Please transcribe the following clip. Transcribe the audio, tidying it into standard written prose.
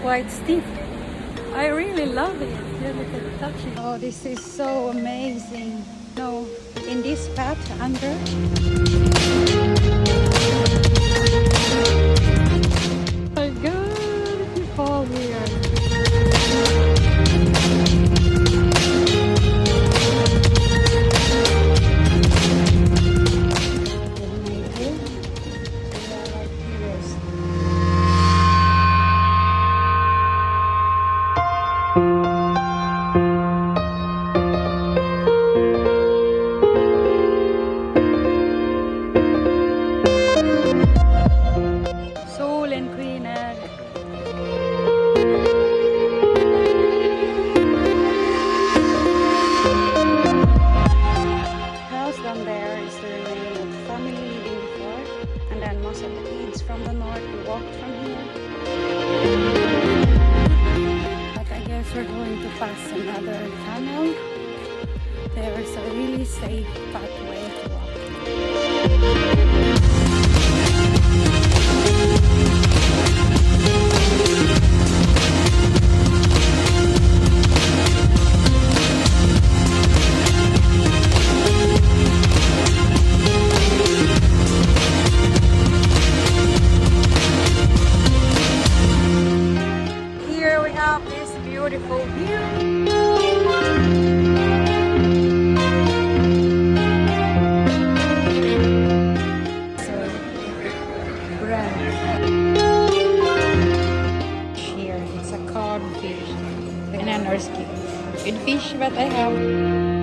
quite stiff. I really love it. Yeah, look at touching. Oh, this is so amazing. No, in this path under. Oh my God, you fall here. From the north, we walked from here. But I guess we're going to pass another tunnel. There is a really safe pathway to walk. Beautiful view. So, brand here, it's a codfish and an skin. Good fish, but I have